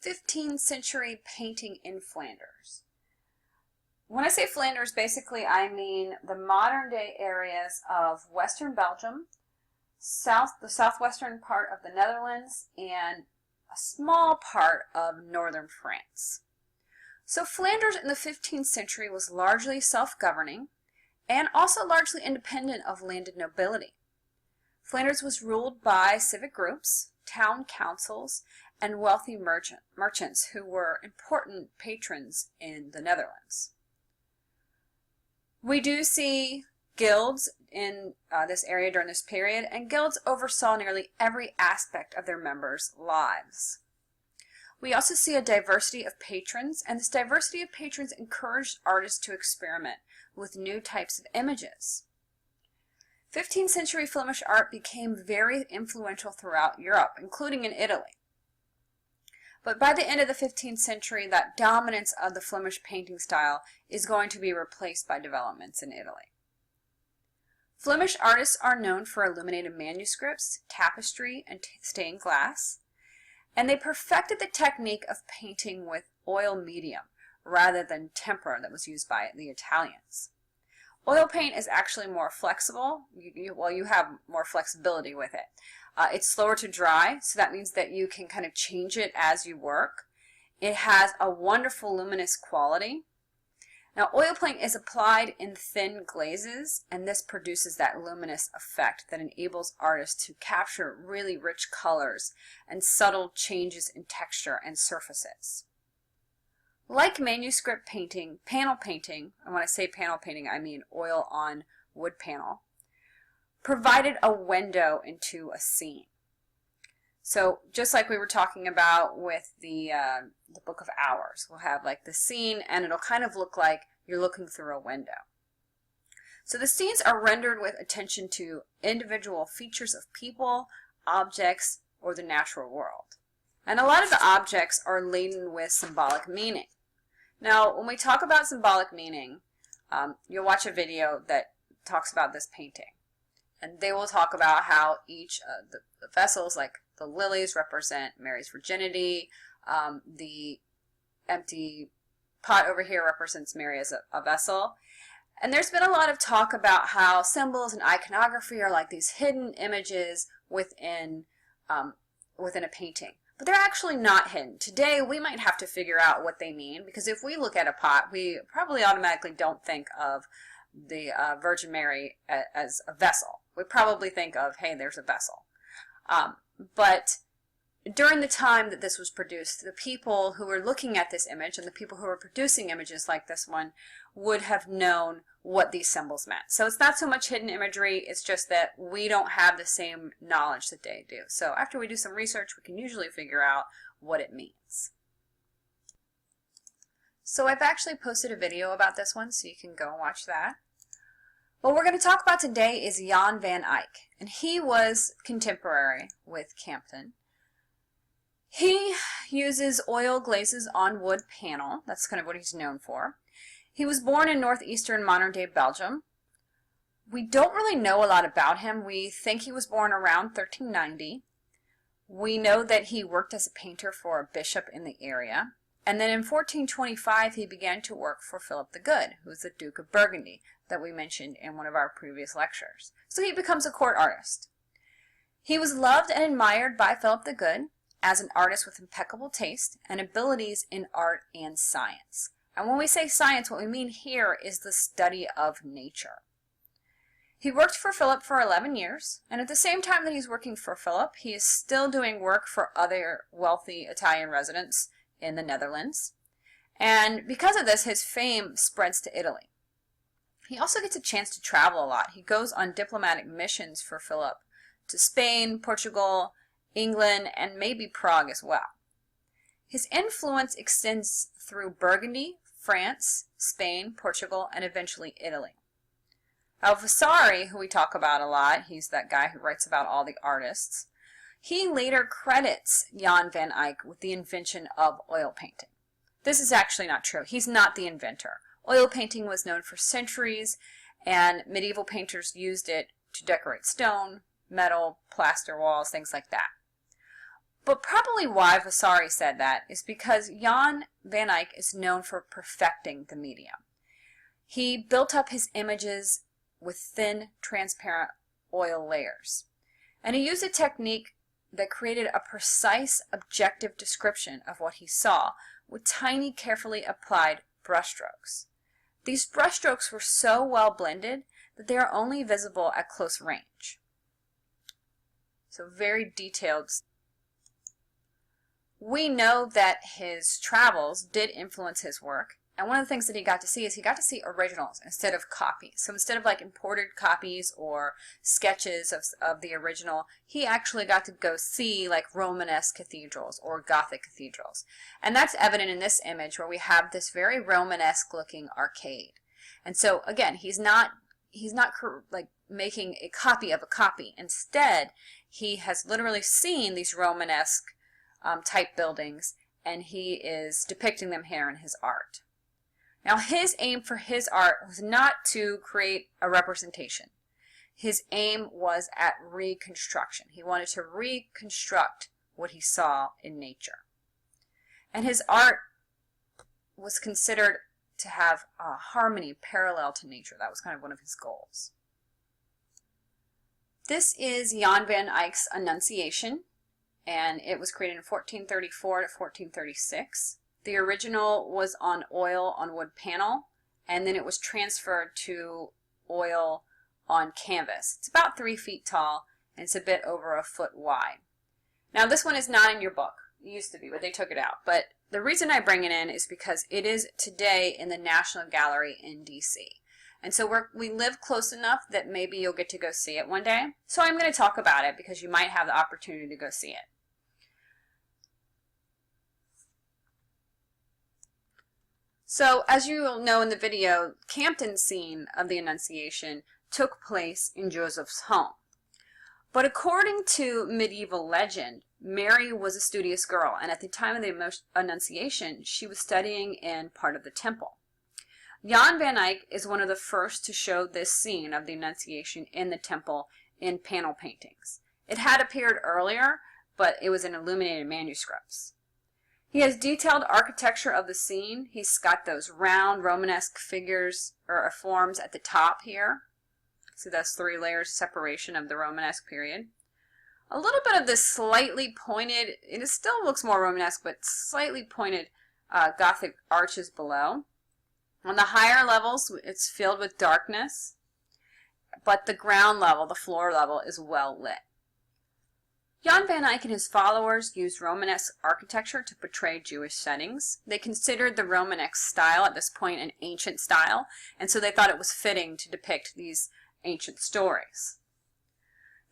15th century painting in Flanders. When I say Flanders, basically I mean the modern day areas of Western Belgium, the southwestern part of the Netherlands, and a small part of northern France. So Flanders in the 15th century was largely self-governing and also largely independent of landed nobility. Flanders was ruled by civic groups, town councils, and wealthy merchants who were important patrons in the Netherlands. We do see guilds in this area during this period, and guilds oversaw nearly every aspect of their members' lives. We also see a diversity of patrons, and this diversity of patrons encouraged artists to experiment with new types of images. 15th century Flemish art became very influential throughout Europe, including in Italy. But by the end of the 15th century, that dominance of the Flemish painting style is going to be replaced by developments in Italy. Flemish artists are known for illuminated manuscripts, tapestry, and stained glass, and they perfected the technique of painting with oil medium rather than tempera that was used by the Italians. Oil paint is actually more flexible. You have more flexibility with it. It's slower to dry, so that means that you can kind of change it as you work. It has a wonderful luminous quality. Now, oil paint is applied in thin glazes, and this produces that luminous effect that enables artists to capture really rich colors and subtle changes in texture and surfaces. Like manuscript painting, panel painting, and when I say panel painting, I mean oil on wood panel, provided a window into a scene. So just like we were talking about with the Book of Hours, we'll have like the scene and it'll kind of look like you're looking through a window. So the scenes are rendered with attention to individual features of people, objects, or the natural world. And a lot of the objects are laden with symbolic meaning. Now, when we talk about symbolic meaning, you'll watch a video that talks about this painting. And they will talk about how each of the vessels, like the lilies, represent Mary's virginity. The empty pot over here represents Mary as a vessel. And there's been a lot of talk about how symbols and iconography are like these hidden images within a painting. But they're actually not hidden. Today, we might have to figure out what they mean, because if we look at a pot, we probably automatically don't think of the Virgin Mary as a vessel. We probably think of, hey, there's a vessel. But during the time that this was produced, the people who were looking at this image and the people who were producing images like this one would have known what these symbols meant. So it's not so much hidden imagery, it's just that we don't have the same knowledge that they do. So after we do some research, we can usually figure out what it means. So I've actually posted a video about this one, so you can go and watch that. What we're going to talk about today is Jan van Eyck, and he was contemporary with Campton. He uses oil glazes on wood panel. That's kind of what he's known for. He was born in northeastern modern-day Belgium. We don't really know a lot about him. We think he was born around 1390. We know that he worked as a painter for a bishop in the area. And then in 1425, he began to work for Philip the Good, who was the Duke of Burgundy that we mentioned in one of our previous lectures. So he becomes a court artist. He was loved and admired by Philip the Good as an artist with impeccable taste and abilities in art and science. And when we say science, what we mean here is the study of nature. He worked for Philip for 11 years, and at the same time that he's working for Philip, he is still doing work for other wealthy Italian residents in the Netherlands. And because of this, his fame spreads to Italy. He also gets a chance to travel a lot. He goes on diplomatic missions for Philip to Spain, Portugal, England, and maybe Prague as well. His influence extends through Burgundy, France, Spain, Portugal, and eventually Italy. Vasari, who we talk about a lot, he's that guy who writes about all the artists, he later credits Jan van Eyck with the invention of oil painting. This is actually not true. He's not the inventor. Oil painting was known for centuries, and medieval painters used it to decorate stone, metal, plaster walls, things like that. But probably why Vasari said that is because Jan van Eyck is known for perfecting the medium. He built up his images with thin, transparent oil layers. And he used a technique that created a precise, objective description of what he saw with tiny, carefully applied brushstrokes. These brushstrokes were so well blended that they are only visible at close range. So very detailed. We know that his travels did influence his work, and one of the things that he got to see is he got to see originals instead of copies. So instead of like imported copies or sketches of the original, he actually got to go see like Romanesque cathedrals or Gothic cathedrals. And that's evident in this image where we have this very Romanesque looking arcade. And so again, he's not like making a copy of a copy. Instead, he has literally seen these Romanesque type buildings, and he is depicting them here in his art. Now, his aim for his art was not to create a representation. His aim was at reconstruction. He wanted to reconstruct what he saw in nature. And his art was considered to have a harmony parallel to nature. That was kind of one of his goals. This is Jan van Eyck's Annunciation, and it was created in 1434 to 1436. The original was on oil on wood panel, and then it was transferred to oil on canvas. It's about 3 feet tall, and it's a bit over a foot wide. Now, this one is not in your book. It used to be, but they took it out. But the reason I bring it in is because it is today in the National Gallery in DC. And so we live close enough that maybe you'll get to go see it one day. So I'm going to talk about it because you might have the opportunity to go see it. So, as you will know in the video, Campton's scene of the Annunciation took place in Joseph's home. But according to medieval legend, Mary was a studious girl, and at the time of the Annunciation, she was studying in part of the temple. Jan van Eyck is one of the first to show this scene of the Annunciation in the temple in panel paintings. It had appeared earlier, but it was in illuminated manuscripts. He has detailed architecture of the scene. He's got those round Romanesque figures or forms at the top here. So that's 3 layers separation of the Romanesque period. A little bit of this slightly pointed, it still looks more Romanesque, but slightly pointed Gothic arches below. On the higher levels, it's filled with darkness, but the ground level, the floor level, is well lit. Jan van Eyck and his followers used Romanesque architecture to portray Jewish settings. They considered the Romanesque style at this point an ancient style, and so they thought it was fitting to depict these ancient stories.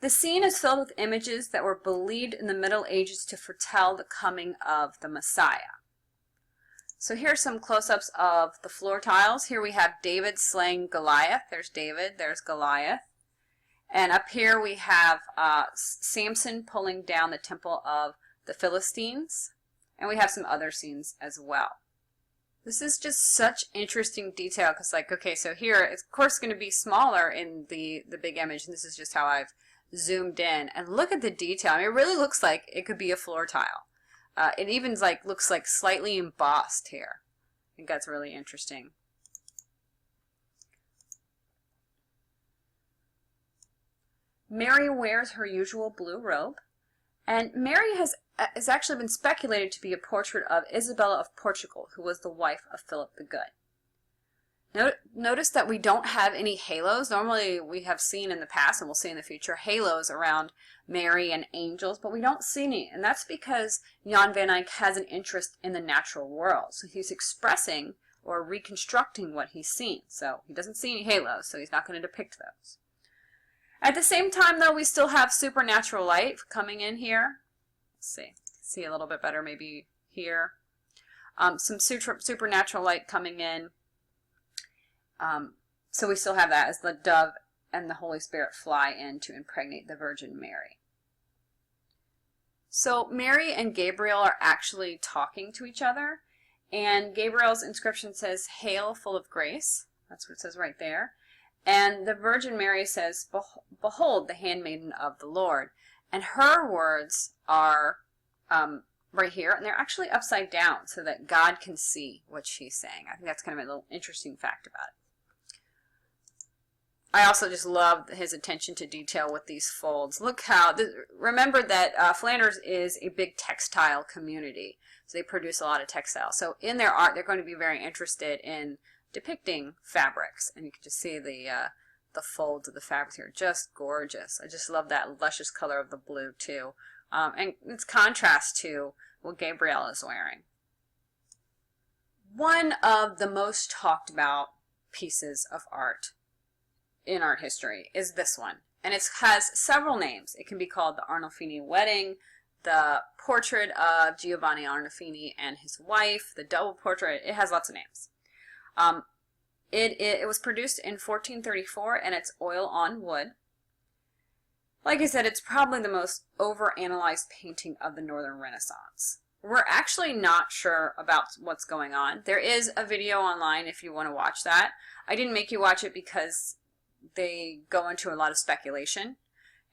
The scene is filled with images that were believed in the Middle Ages to foretell the coming of the Messiah. So here are some close-ups of the floor tiles. Here we have David slaying Goliath. There's David, there's Goliath. And up here we have Samson pulling down the temple of the Philistines. And we have some other scenes as well. This is just such interesting detail because, like, okay, so here it's of course going to be smaller in the big image, and this is just how I've zoomed in. And look at the detail. I mean, it really looks like it could be a floor tile. It even looks like slightly embossed here. I think that's really interesting. Mary wears her usual blue robe, and Mary has actually been speculated to be a portrait of Isabella of Portugal, who was the wife of Philip the Good. Notice that we don't have any halos. Normally we have seen in the past, and we'll see in the future, halos around Mary and angels, but we don't see any, and that's because Jan van Eyck has an interest in the natural world. So he's expressing or reconstructing what he's seen. So he doesn't see any halos, so he's not going to depict those. At the same time, though, we still have supernatural light coming in here. Let's see a little bit better maybe here. Some supernatural light coming in. So we still have that as the dove and the Holy Spirit fly in to impregnate the Virgin Mary. So Mary and Gabriel are actually talking to each other, and Gabriel's inscription says, "Hail, full of grace." That's what it says right there. And the Virgin Mary says, "Behold, the handmaiden of the Lord." And her words are, right here, and they're actually upside down so that God can see what she's saying. I think that's kind of a little interesting fact about it. I also just love his attention to detail with these folds. Look how, remember that Flanders is a big textile community. So they produce a lot of textiles. So in their art, they're going to be very interested in depicting fabrics. And you can just see the folds of the fabrics here. Just gorgeous. I just love that luscious color of the blue too. And it's contrast to what Gabrielle is wearing. One of the most talked about pieces of art in art history is this one, and it has several names. It can be called the Arnolfini Wedding, the portrait of Giovanni Arnolfini and his wife, the double portrait. It has lots of names. It was produced in 1434, and it's oil on wood. Like I said, it's probably the most overanalyzed painting of the Northern Renaissance. We're actually not sure about what's going on. There is a video online if you want to watch that. I didn't make you watch it because they go into a lot of speculation,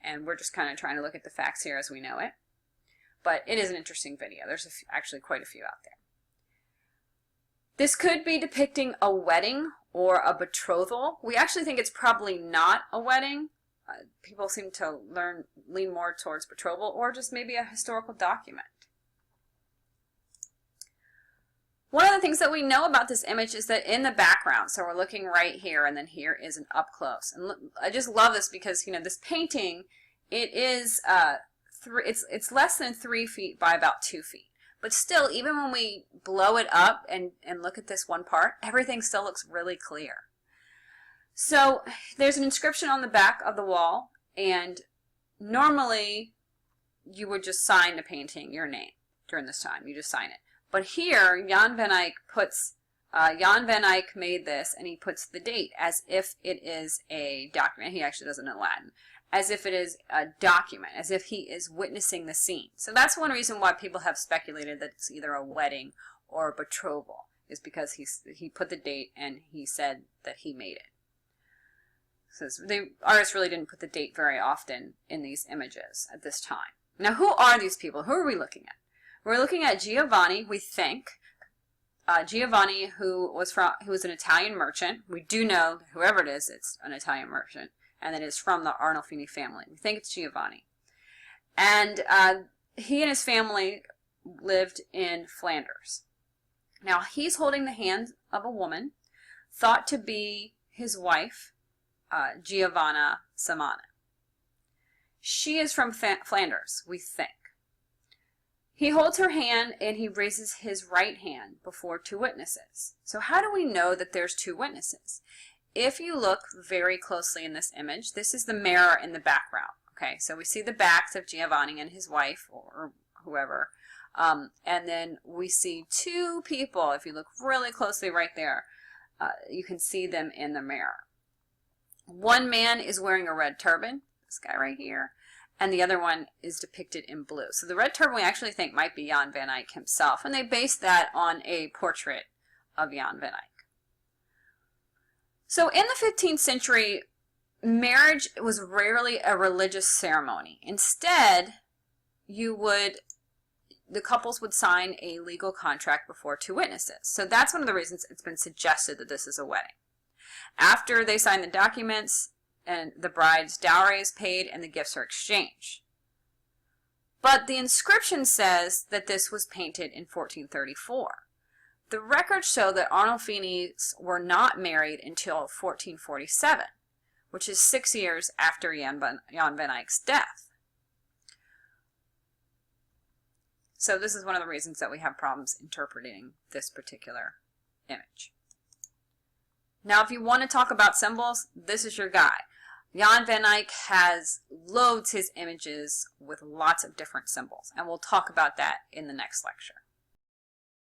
and we're just kind of trying to look at the facts here as we know it. But it is an interesting video. There's actually quite a few out there. This could be depicting a wedding or a betrothal. We actually think it's probably not a wedding. People seem to lean more towards betrothal, or just maybe a historical document. One of the things that we know about this image is that in the background, so we're looking right here, and then here is an up close. And look, I just love this because, you know, this painting, it is it's less than 3 feet by about 2 feet. But still, even when we blow it up and look at this one part, everything still looks really clear. So there's an inscription on the back of the wall, and normally you would just sign the painting, your name, during this time. You just sign it. But here, Jan van Eyck made this, and he puts the date as if it is a document. He actually doesn't know Latin. As if it is a document, as if he is witnessing the scene. So that's one reason why people have speculated that it's either a wedding or a betrothal, is because he put the date and he said that he made it. So the artist really didn't put the date very often in these images at this time. Now, who are these people? Who are we looking at? We're looking at Giovanni, we think. Giovanni, who was an Italian merchant. We do know that whoever it is, it's an Italian merchant, and that is from the Arnolfini family. We think it's Giovanni. And he and his family lived in Flanders. Now, he's holding the hand of a woman thought to be his wife, Giovanna Samana. She is from Flanders, we think. He holds her hand and he raises his right hand before 2 witnesses. So how do we know that there's 2 witnesses? If you look very closely in this image, this is the mirror in the background. Okay, so we see the backs of Giovanni and his wife, or whoever, and then we see 2 people. If you look really closely right there, you can see them in the mirror. One man is wearing a red turban, this guy right here, and the other one is depicted in blue. So the red turban we actually think might be Jan van Eyck himself, and they based that on a portrait of Jan van Eyck. So in the 15th century, marriage was rarely a religious ceremony. Instead, the couples would sign a legal contract before 2 witnesses. So that's one of the reasons it's been suggested that this is a wedding. After they sign the documents, and the bride's dowry is paid and the gifts are exchanged. But the inscription says that this was painted in 1434. The records show that Arnolfinis were not married until 1447, which is 6 years after Jan van Eyck's death. So this is one of the reasons that we have problems interpreting this particular image. Now, if you want to talk about symbols, this is your guy. Jan van Eyck loads his images with lots of different symbols, and we'll talk about that in the next lecture.